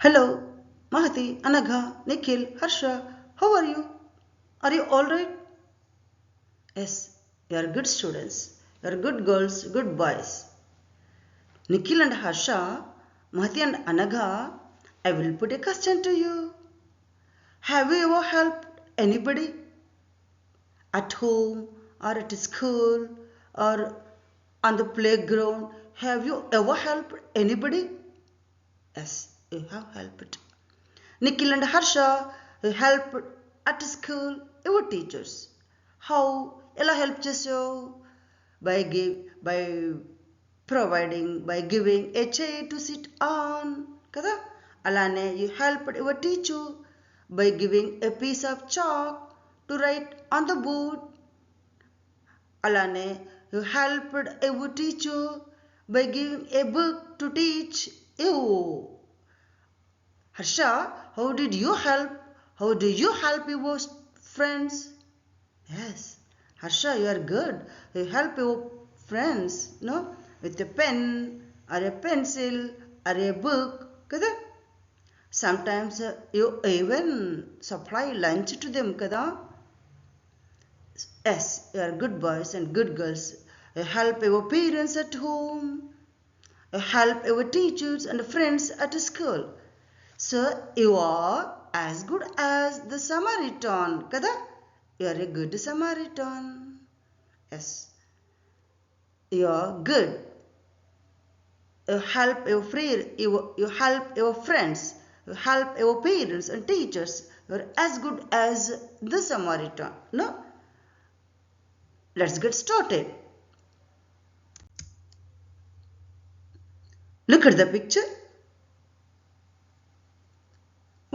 Hello, Mahati, Anagha, Nikhil, Harsha, how are you? Are you alright? Yes, you are good students. You are good girls, good boys. Nikhil and Harsha, Mahati and Anagha, I will put a question to you. Have you ever helped anybody? At home or at school or on the playground? Have you ever helped anybody? Yes, you have helped. Nikhil and Harsha helped at school your teachers. How? ఎలా help చేసావు? by providing, by giving a chair to sit on. కదా? అలానే you helped your teacher by giving a piece of chalk to write on the board. అలానే you helped your teacher by giving a book to teach you. Harsha, how did you help? How do you help your friends? Yes, Harsha, you are good. You help your friends, no, with a pen or a pencil or a book. Kada? Sometimes you even supply lunch to them. Kada? Yes, you are good boys and good girls. You help your parents at home. You help your teachers and friends at school. So you are as good as the Samaritan. Kada? You are a good Samaritan. Yes. You are good. You help your you help your friends. You help your parents and teachers. You are as good as the Samaritan. No? Let's get started. Look at the picture.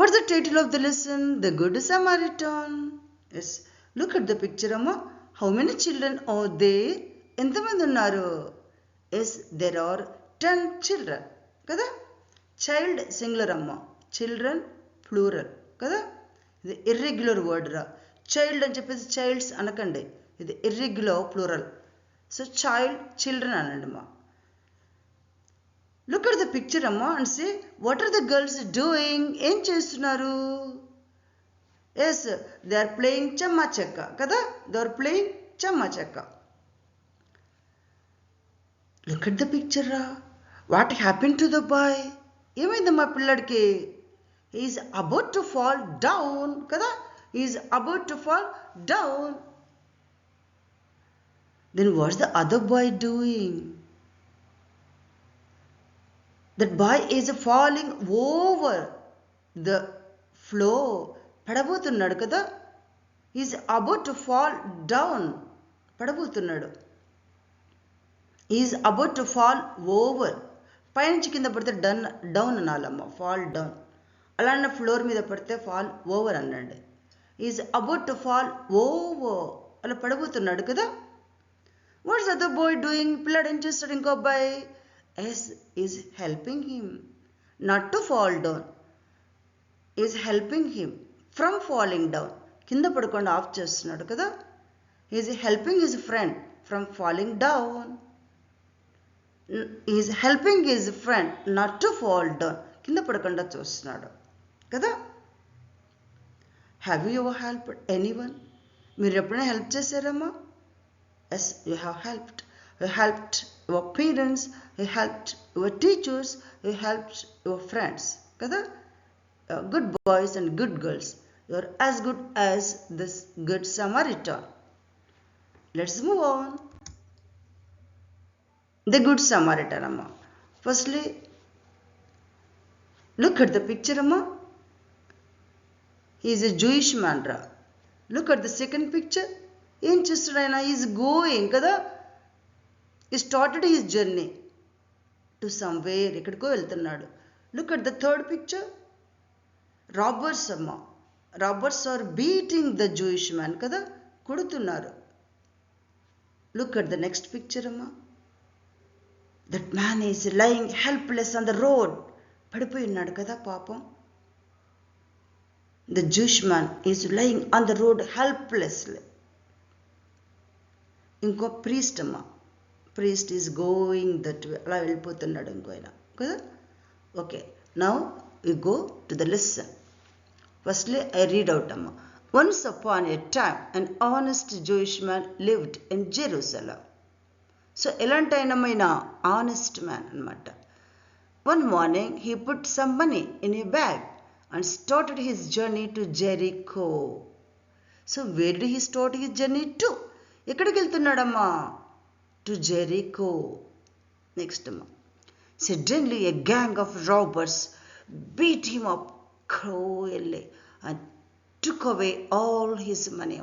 What's the title of the lesson? The Good Samaritan. Yes. Look at the picture, Amma. How many children are there? ఎంతమంది ఉన్నారు? Yes, there are 10 children. కదా? Child singular అమ్మ. Children plural. కదా? ఇది irregular word రా. Child అని చెప్పేసి childs అనకండి. ఇది irregular plural. So child, children అనండి అమ్మ. Look at the picture, Amma, and say, what are the girls doing? ఏం చేస్తున్నారు? Yes, they are playing chamma chakka. Kada? They are playing chamma chakka. Look at the picture, Ra. What happened to the boy? ఏమైంది మా పిల్లడికి? He is about to fall down. Kada? He is about to fall down. Then what's the other boy doing? That boy is falling over the floor. పడబోతున్నాడు కదా? He is about to fall down. పడబోతున్నాడు. He is about to fall over. పైనుంచి కింద పడితే down అనాలమ్మ. fall down. అలానే floor మీద పడితే fall over అనండి. He is about to fall over. అలా పడబోతున్నాడు కదా? What's the other boy doing? పిల్లాడు ఏం చేస్తాడు? ఇంకో అబ్బాయి S is helping him not to fall down. Is helping him from falling down. కింద పడకుండా ఆఫ్ చేస్తున్నాడు కదా? He is helping his friend from falling down. He is helping his friend not to fall down. కింద పడకుండా చూస్తున్నాడు కదా? Have you ever helped anyone? మీరు ఎప్పుడైనా help చేశారమ్మా? Yes, you have helped. You helped your parents, you helped your teachers, you helped your friends. Kada? Good boys and good girls. You are as good as this good Samaritan. Let's move on. The good Samaritan, Amma. Firstly, look at the picture, Amma. He is a Jewish man, Ra. Look at the second picture. He is going, kada? He started his journey to somewhere. ఎక్కడికో వెళ్తున్నాడు. Look at the third picture. Robbers అమ్మ. Robbers are beating the Jewish man. కదా? కొడుతున్నారు. Look at the next picture అమ్మ. That man is lying helpless on the road. పడిపోయి ఉన్నాడు కదా పాపం. The Jewish man is lying on the road helplessly. ఇంకో priest అమ్మ. Priest is going that way. అలా వెళ్ళిపోతున్నాడు ఇంకో ఆయన కదా? Okay. Now we go to the lesson. Firstly, I read out, Amma. Once upon a time, an honest Jewish man lived in Jerusalem. So, elantainamaina honest man anamata. One morning, he put some money in a bag and started his journey to Jericho. So, where did he start his journey to? ఎక్కడికి వెళ్తున్నాడమ్మా? To Jericho. Next, Amma. Suddenly, a gang of robbers beat him up cruelly and took away all his money.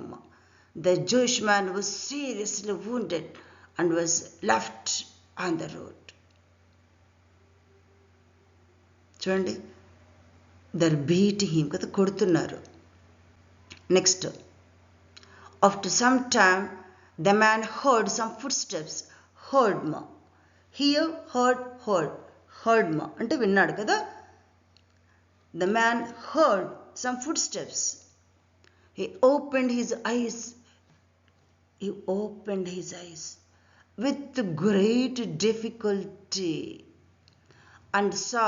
The Jewish man was seriously wounded and was left on the road. చూడండి, they're beating him కదా, కొడుతున్నారు. Next, after some time, the man heard some footsteps. Heard ma. Here, heard ma అంటే విన్నాడు కదా. The man heard some footsteps. He opened his eyes. With great difficulty and saw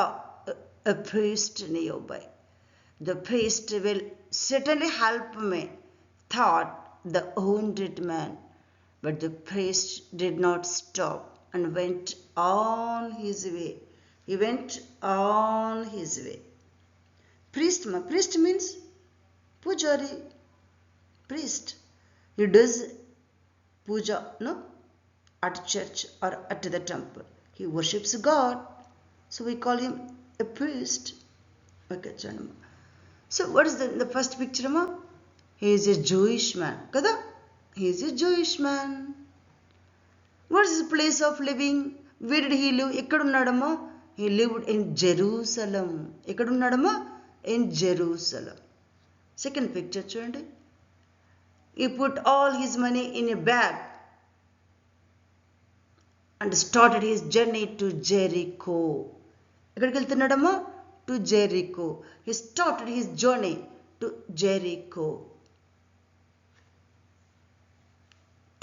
a priest nearby. The priest will certainly help me, thought the wounded man. But the priest did not stop and went on his way. He went on his way. Priest means pujari. Priest. He does puja, no? At church or at the temple. He worships God. So we call him a priest. Okay, Janama. So what is the first picture, Amma? He is a Jewish man. Kada? He is a Jewish man. What is his place of living? Where did he live? Ekkadunadamma? He lived in Jerusalem. Ekkadunadamma? In Jerusalem. Second picture, chudandi. He put all his money in a bag and started his journey to Jericho. Ekkadiki veltunadamma? To Jericho. He started his journey to Jericho.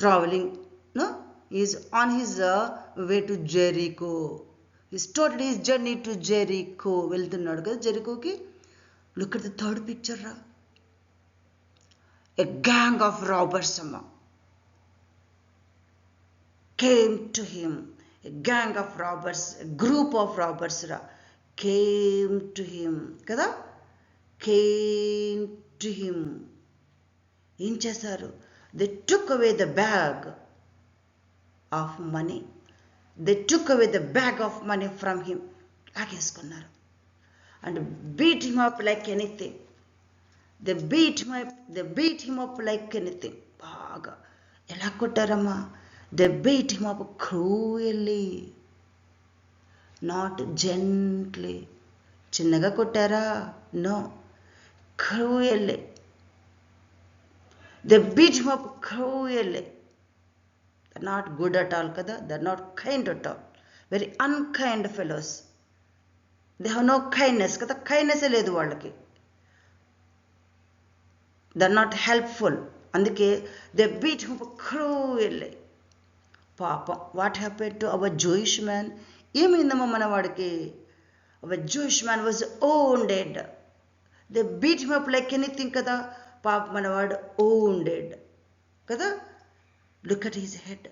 Traveling, no? He is on his way to Jericho. He started his journey to Jericho. వెళ్తున్నాడు కదా జెరికోకి. Look at the third picture. A gang of robbers came to him. A gang of robbers, a group of robbers came to him. కదా? Came to him. ఏం చేశారు? They took away the bag of money. They took away the bag of money from him. లాగేసుకున్నారు. And beat him up like anything. They beat him up like anything. బాగా ఎలా కొట్టారమ్మా? They beat him up cruelly. Not gently. చిన్నగా కొట్టారా? No. Cruelly. They beat him up cruelly. They're not good at all, kada? They're not kind at all. Very unkind fellows. They have no kindness, kada? Kindness లేదు వాళ్ళకి. They're not helpful. అందుకే they beat him up cruelly. పాపం, what happened to our Jewish man? ఏమైందమ్మా మన వాడికి? Our Jewish man was wounded. They beat him up like anything, kada? పాప మనవాడు wounded కదా. Look at his head,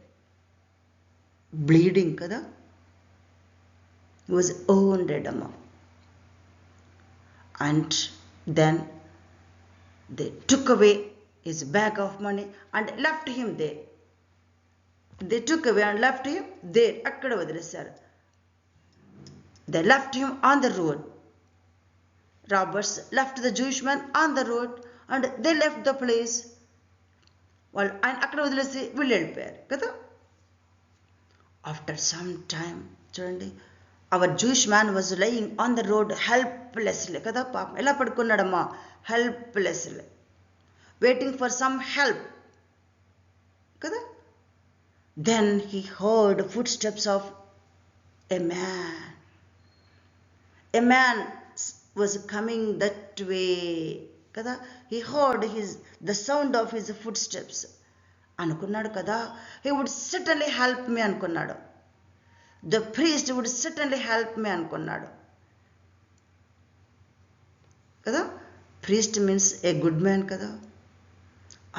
bleeding కదా. He was wounded, amma. And then they took away his bag of money and left him there. They took away and left him there. అక్కడ వదిలేశారు. They left him on the road. Robbers left the Jewish man on the road and they left the place. వాళ్ళు ఆయన అక్కడ వదిలేసి వీళ్ళు వెళ్ళిపోయారు కదా. After some time, చూడండి, our Jewish man was lying on the road helplessly కదా. పాపం ఎలా పడుకున్నాడమ్మా? Helplessly, waiting for some help కదా. Then he heard footsteps of a man. A man was coming that way కదా. He heard the sound of his footsteps. అనుకున్నాడు కదా, he would certainly help me అనుకున్నాడు. The priest would certainly help me అనుకున్నాడు. కదా. Priest means a good man కదా,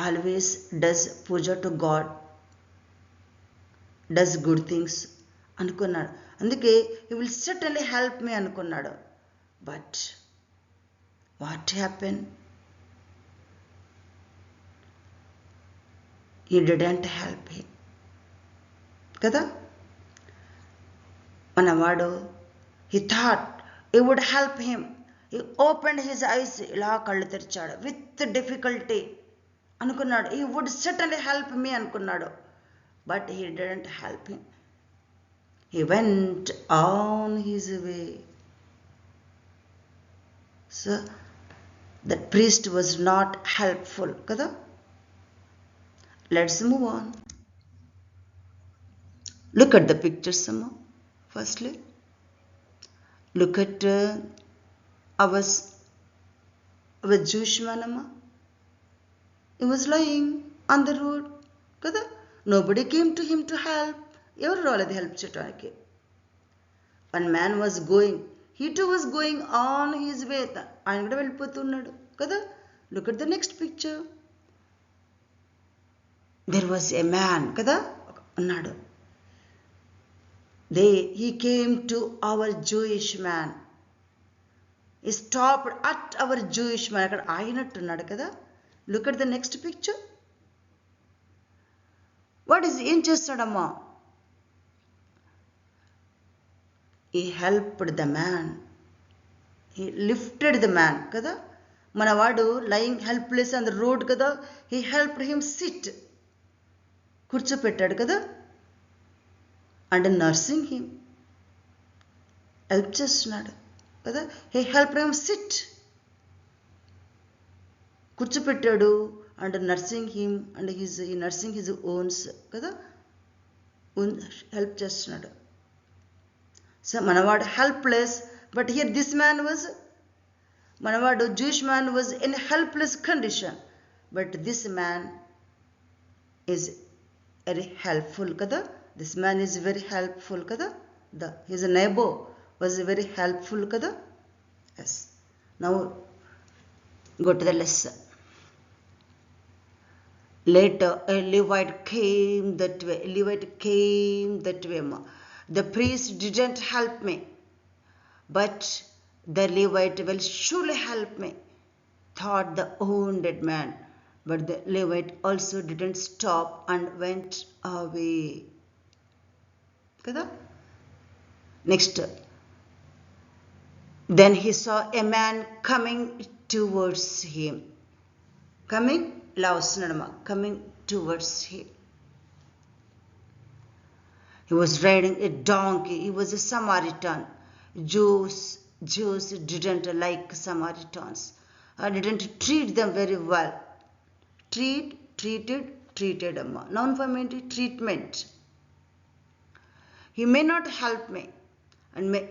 always does puja to God, does good things అనుకున్నాడు. అందుకే he will certainly help me అనుకున్నాడు. But what happen, he didn't help him కదా. మనవాడు he thought he would help him. He opened his eyes, ఇలా కళ్ళు తెరిచాడు. With difficulty అనుకున్నాడు. He would certainly help me అనుకున్నాడు. But he didn't help him. He went on his way. So that priest was not helpful కదా. Let's move on. Look at the pictures, Amma. Firstly, look at our Jewish man, Amma. He was lying on the road. Kada? Nobody came to him to help. Evaru raledi help cheyaniki. One man was going. He too was going on his way. Ayana kuda vellipotunnadu. Kada? Look at the next picture. There was a man. Kada? Annadu. He came to our Jewish man. He stopped at our Jewish man. అక్కడ ఆగినట్టున్నాడు కదా. Look at the next picture. ఏం చేస్తాడమ్మా? he helped the man. he lifted the man కదా. మనవాడు lying helpless on the road కదా. he helped him sit. కూర్చోపెట్టాడు కదా. And nursing him, help చేస్తున్నాడు కదా. He help him sit, కూర్చోపెట్టాడు. And nursing him and nursing his owns కదా, help చేస్తున్నాడు. So మనవాడు helpless. But here this man was, మనవాడు Jewish man was in helpless condition. But this man is very helpful కదా. This man is very helpful kada. His neighbor was very helpful kada. Yes. Now go to the lesson. Later a Levite came that way. The priest didn't help me, but the Levite will surely help me, thought the wounded man. But the Levite also didn't stop and went away. Next, then he saw a man coming towards him. Coming towards him. He was riding a donkey. He was a Samaritan. Jews didn't like Samaritans. Didn't treat them very well. Treated amma. Noun form ఏంటి? Treatment. He may not help me and may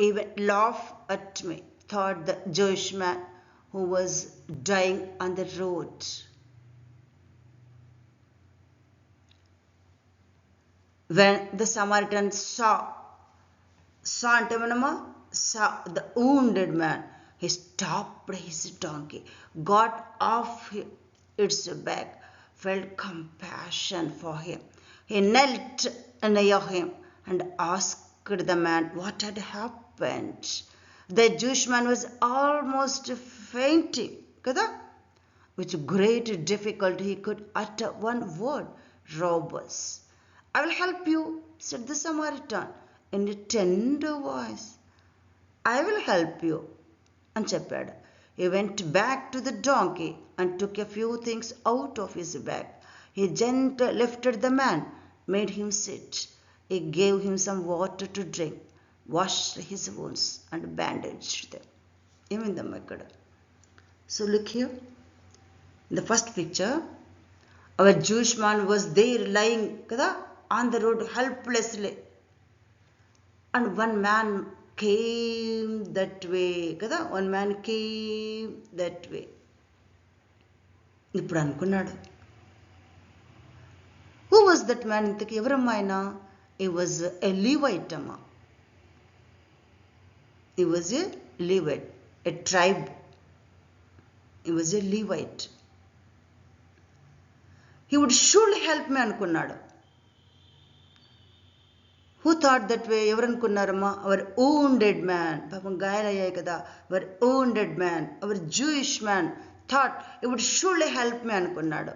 even laugh at me, thought the Jewish man who was dying on the road. When the Samaritan saw ante manama, saw the wounded man, he stopped his donkey, got off its back, felt compassion for him. He knelt near him and asked the man what had happened. The Jewish man was almost fainting. Kada? With great difficulty he could utter one word, robbers. I will help you, said the Samaritan in a tender voice. I will help you, అని చెప్పాడు. He went back to the donkey and took a few things out of his bag. He gently lifted the man, made him sit. He gave him some water to drink, washed his wounds and bandaged them. ఏమైందమ్మా ఇక్కడ? So look here. In the first picture, our Jewish man was there lying kada, on the road helplessly. And one man came that way. Kada? One man came that way. ఇప్పుడు అనుకున్నాడు, who was that man? ఇంతకి ఎవరమ్మా ఆయన? He was a Levite amma. He was a Levite, a tribe He was a Levite. He would surely help me అనుకున్నాడు. Who thought that way? ఎవరు అనుకున్నారమ్మా? Our wounded man. పాపం గాయాలయ్యాయి కదా. Our wounded man, our Jewish man thought he would surely help me అనుకున్నాడు.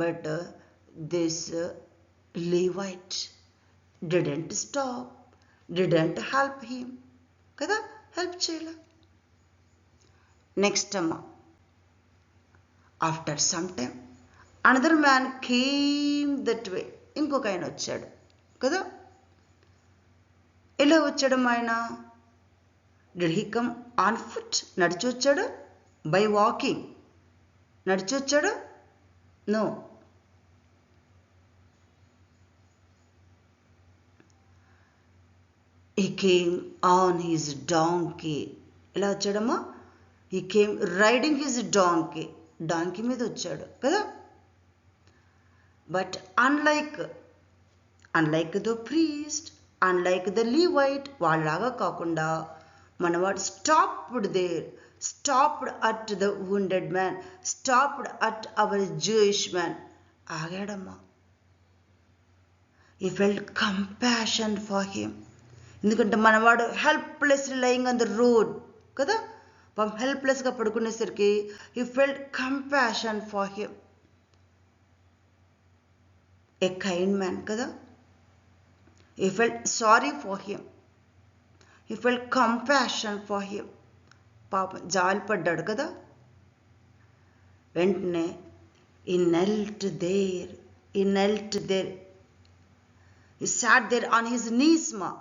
But this Levite didn't stop, didn't help him. కదా, help చేయలే. Next అమ్మ, after some time another man came that way. ఇంకొక ఆయన వచ్చాడు కదా. ఎలా వచ్చాడమ్మా ఆయన? Did he come on foot? నడిచి వచ్చాడు? బై వాకింగ్ నడిచి వచ్చాడు? No. He came on his donkey. ఎలా వచ్చాడమ్మా? He came riding his donkey. Donkey మీద వచ్చాడు కదా. But unlike the priest, unlike the Levite, వాళ్ళలాగా కాకుండా మనవాడు stopped at the wounded man, stopped at our Jewish man. ఆగాడమ్మా. He felt compassion for him. ఎందుకంటే మనవాడు helplessly lying on the road కదా. హెల్ప్లెస్గా పడుకునేసరికి he felt compassion for him. A kind man కదా. He felt sorry for him. He felt compassion for him. పాపం జాలి పడ్డాడు కదా. వెంటనే he knelt there. He sat there on his knees మా.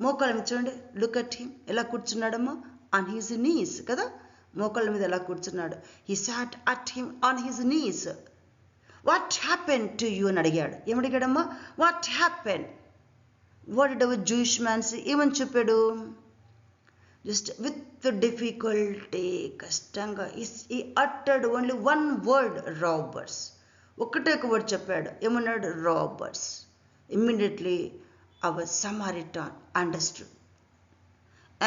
మోకాళ్ళ మీద చూడండి. Look at him. ఎలా కూర్చున్నాడమ్మా? ఆన్ హిజ్ నీస్ కదా. మోకాళ్ళ మీద ఎలా కూర్చున్నాడు. He sat at him on his knees. What happened to you అని అడిగాడు. ఏమడిగాడమ్మా? What happened? What did our Jewish man say? ఏమని చెప్పాడు? Just with the difficulty, కష్టంగా he uttered only one word, robbers. ఒకటే ఒక వర్డ్ చెప్పాడు. ఏమన్నాడు? robbers. Immediately our Samaritan understood.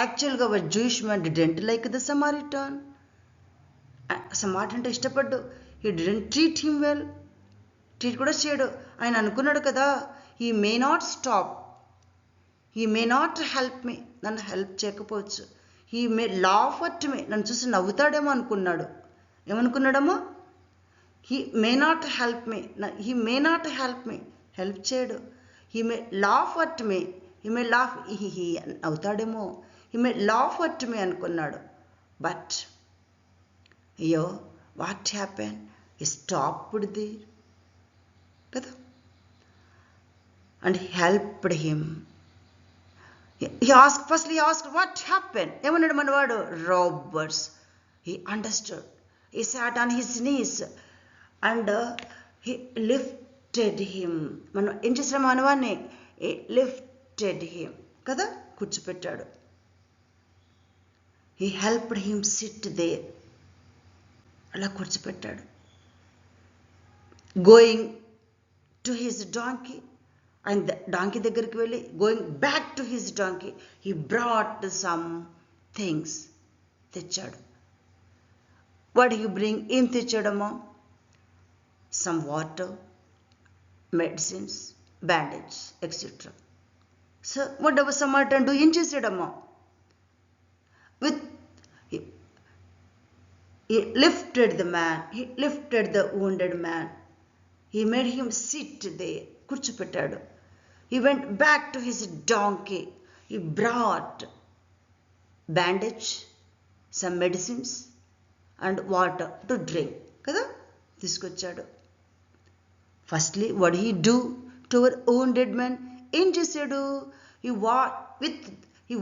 Actually our Jewish man didn't like the Samaritan. Samaritan అంటే ఇష్టపడ్డు. He didn't treat him well. Treat కూడా చేయడు. ఆయన అనుకున్నాడు కదా, he may not stop, he may not help me, నన్ను హెల్ప్ చేయకపోవచ్చు. he may laugh at me, నన్ను చూసి నవ్వుతాడేమో అనుకున్నాడు. ఏమనుకున్నాడమ్మా? he may not help me, help చేయడు. he may laugh at me, నవ్వుతాడేమో. he may laugh at me అనుకున్నాడు. But అయ్యో, what happen? he stopped there కదా, and helped him. He asked what happened? ఏమన్నాడు మనవాడు? robbers. He understood. He sat on his knees and he lifted him. మనం ఏం చేసిన మనవాన్ని? He lifted him కదా, కూర్చోపెట్టాడు. He helped him sit there. అలా కూర్చోపెట్టాడు. Going to his donkey, and the donkey దగ్గరికి వెళ్ళి, going back to his donkey, he brought some things. తెచ్చాడు. What do you bring? ఏం తెచ్చాడమ్మా? Some water, medicines, bandage, etc. So what does Samaritan do? ఏం చేశాడమ్మా? He lifted the man, he lifted the wounded man. He made him sit there. కూర్చోపెట్టాడు. He went back to his donkey. He brought bandage, some medicines and water to drink కదా, తీసుకొచ్చాడు. Firstly what did he do to our wounded man? ఏం చేశాడు? He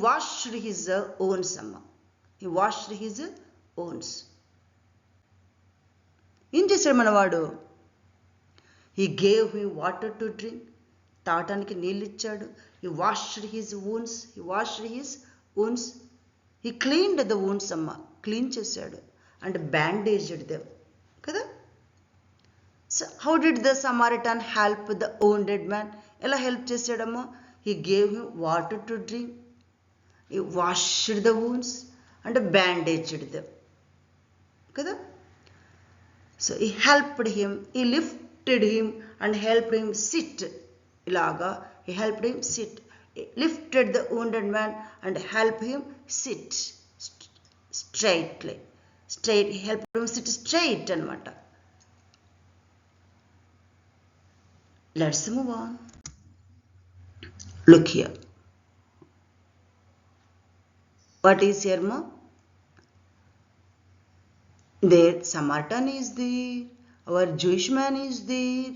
washed his wounds అమ్మ. He washed his wounds. ఏం చేశాడు మనవాడు? He gave him water to drink. తాగటానికి నీళ్ళు ఇచ్చాడు. He washed his wounds. He cleaned the wounds అమ్మ. క్లీన్ చేశాడు. And bandaged them కదా. So how did the Samaritan help the wounded man? ఎలా help చేశాడమ్మా? He gave him water to drink. He washed the wounds and bandaged them kada. So he helped him, he lifted him and helped him sit. Ilaga, he helped him sit. He lifted the wounded man and helped him sit straightly. Straight, he helped him sit straight anamata. Let's move on. Look here. What is here, ma? There Samaritan is there, our Jewish man is there,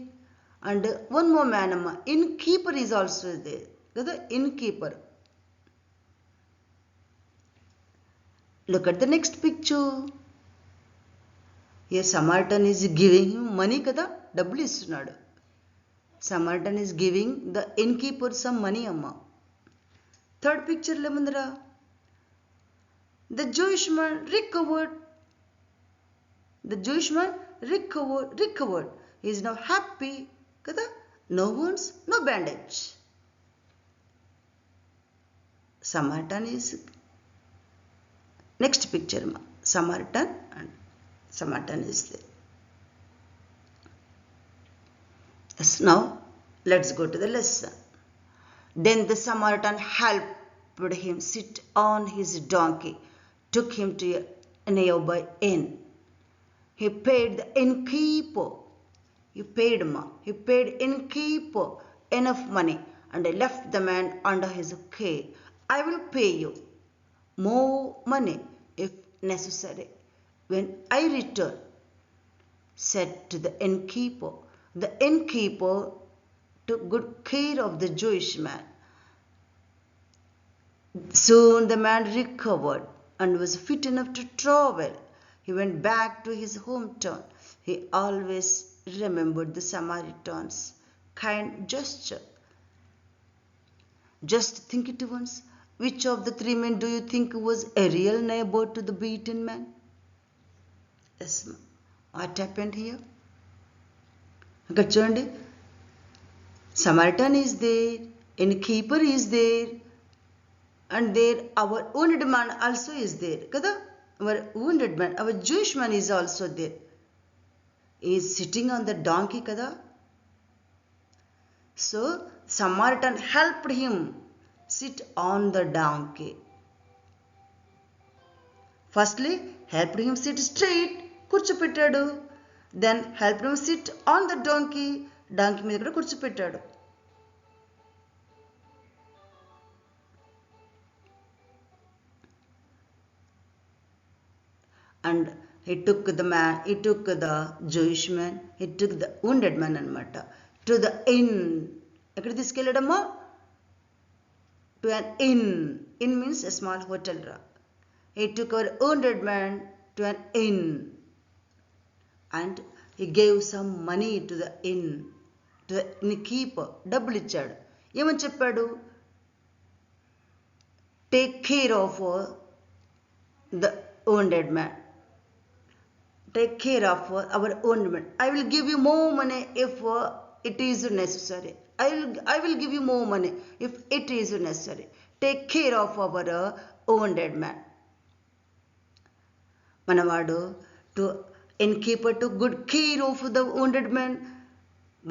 and one more man, amma, innkeeper is also there. The innkeeper. Look at the next picture. Here Samaritan is giving him money kada, double istunadu. Samaritan is giving the innkeeper some money, amma. Third picture lemandra. The Jewish man recovered. The Jewish man recovered. He is now happy. Kada? No wounds, no bandage. Samaritan is next picture. Samaritan and Samaritan is there. Yes, now let's go to the lesson. Then the Samaritan helped him sit on his donkey, took him to a nearby inn. He paid the innkeeper. He paid innkeeper enough money and left the man under his care. I will pay you more money if necessary when I return, said to the innkeeper. The innkeeper took good care of the Jewish man. Soon the man recovered and was fit enough to travel. He went back to his hometown. He always remembered the Samaritan's kind gesture. Just think it once. Which of the three men do you think was a real neighbor to the beaten man? Yes, what happened here? Okay, చూడండి. Samaritan is there, innkeeper is there, and there our wounded man also is there. Kada? Our wounded man, our Jewish man is also there. He is sitting on the donkey, kada? So Samaritan helped him sit on the donkey. Firstly, helped him sit straight, కూర్చోపెట్టాడు. Then helped him sit on the donkey, donkey మీద కూడా కూర్చోపెట్టాడు. And he took the Jewish man, he took the wounded man anamata to the inn. ఎక్కడ తీసుకెళ్ళాడమ్మా? To an inn. Inn means a small hotel. He took our wounded man to an inn and he gave some money to the inn, to the innkeeper. డబ్బులు ఇచ్చాడు. ఏమని చెప్పాడు? Take care of the wounded man. Take care of our wounded man. I will give you more money if it is necessary. I will give you more money if it is necessary. Take care of our wounded man. Manavadu to innkeeper took good care of the wounded man.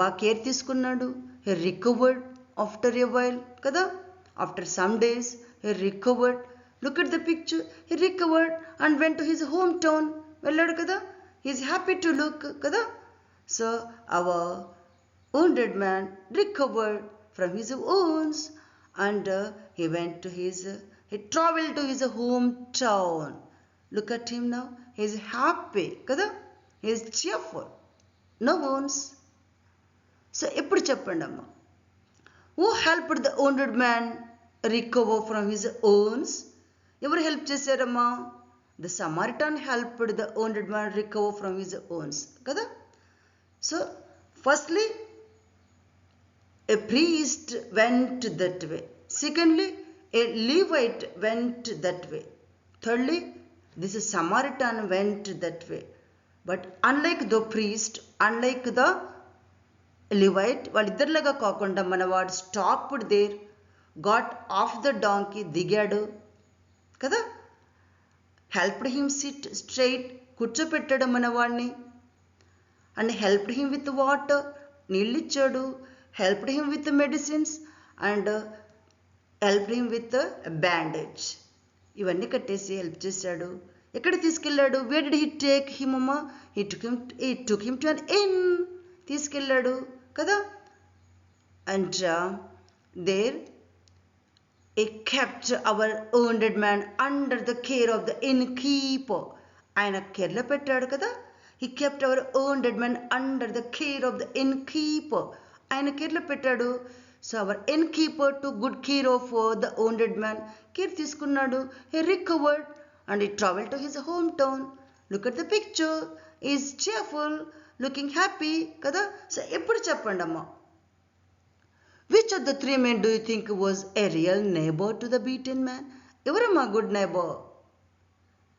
Baga care తీసుకున్నాడు. He recovered after a while. Kada? After some days he recovered. Look at the picture. He recovered and went to his hometown. వెళ్ళాడు కదా? He is happy to look కదా? So our wounded man recovered from his wounds and he traveled to his hometown. Look at him now. He is happy kada? He is cheerful. No wounds. So ఇప్పుడు చెప్పండి అమ్మ. Who helped the wounded man recover from his wounds? ఎవరు help చేశారమ్మా? The Samaritan helped the wounded man recover from his wounds. Kada? So, firstly, a priest went that way. Secondly, a Levite went that way. Thirdly, this Samaritan went that way. But unlike the priest, unlike the Levite, వాళ్ళిద్దరిలాగా కాకుండా మనవాడు stopped there, got off the donkey, దిగాడు కదా? Helped him sit straight, కూర్చోపెట్టాడు మనవాడిని. And helped him with water, నీళ్ళు ఇచ్చాడు. Helped him with medicines and helped him with bandage. ఇవన్నీ కట్టేసి హెల్ప్ చేశాడు. ఎక్కడికి తీసుకెళ్ళాడు? Where did he take him అమ్మా? He took him to an inn. తీసుకెళ్ళాడు కదా. And there he kept our wounded man under the care of the innkeeper. ఆయన కేర్లో పెట్టాడు కదా. he kept our wounded man under the care of the innkeeper. ఆయన కేర్లో పెట్టాడు. So our innkeeper took good care of the wounded man. Care తీసుకున్నాడు. he recovered and he traveled to his hometown. look at the picture. he is cheerful, looking happy కదా. So ఎప్పుడు చెప్పండి అమ్మా, which of the three men do you think was a real neighbor to the beaten man? Evarama good neighbor?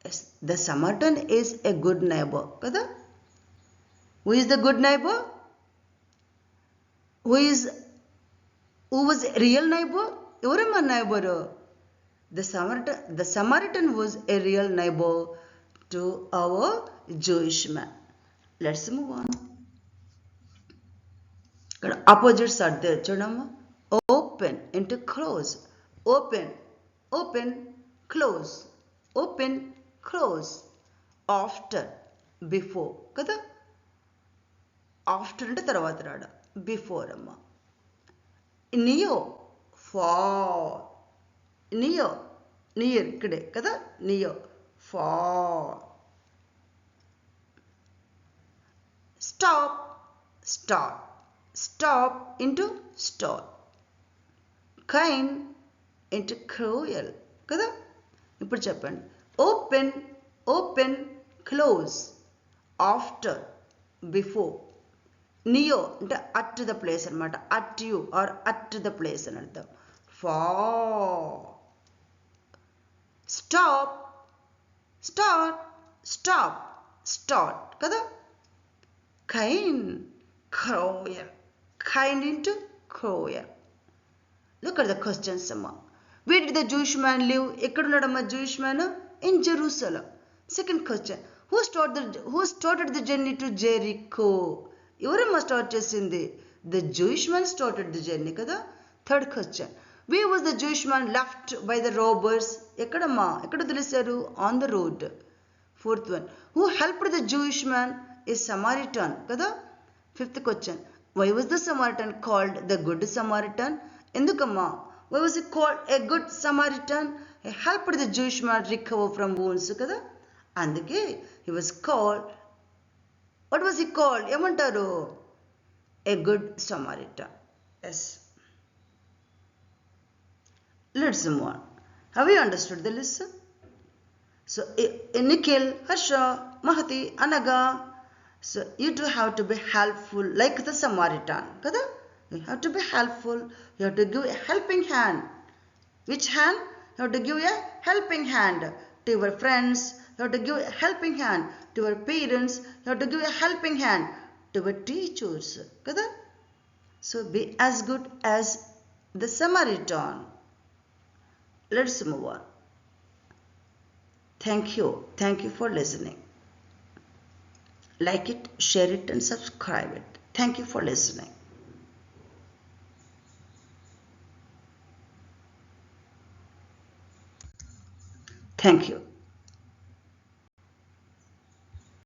Yes, the Samaritan is a good neighbor. Kada? Who is the good neighbor? Who was a real neighbor? Evarama neighbor? The Samaritan was a real neighbor to our Jewish man. Let's move on. ఇక్కడ opposites are there చూడమ్మా. Open into close. Open, open, close, open, close. After, before కదా. After అంటే తర్వాత రాడ, before అమ్మ. Near, far. Near, near ఇక్కడే కదా. Near, far. Stop, start. Stop into start. Kind into cruel కదా. ఇప్పుడు చెప్పండి. Open, open, close, after, before. Near అంటే అట్ ద ప్లేస్ అనమాట. At you are at the place అని అర్థం. Far. Stop, start, stop, start కదా. Kind, cruel. Kind into cruel. Look at the questions amma. Where did the Jewish man live? Ekkadunadamma Jewish man? In Jerusalem. Second question. Who started the journey to Jericho? Evaramma start chesindi? The Jewish man started the journey kada. Third question. Where was the Jewish man left by the robbers? Ekkadamma? Ekkada telisaru? On the road. Fourth one. Who helped the Jewish man? Is Samaritan kada. Fifth question. Why was the Samaritan called the Good Samaritan? Endukamma? Why was he called a Good Samaritan? He helped the Jewish man recover from wounds kada. Anduke he was called, what was he called? Emantaru? A Good Samaritan. Yes. Let's move on. Have you understood the lesson? So Nikhil, Harsha, Mahati, Anaga. So you do have to be helpful like the Samaritan. Kada? You have to be helpful. You have to give a helping hand. Which hand? You have to give a helping hand to your friends. You have to give a helping hand to your parents. You have to give a helping hand to your teachers. Kada? So be as good as the Samaritan. Let's move on. Thank you. Thank you for listening. Like it, share it and subscribe it. Thank you for listening. Thank you.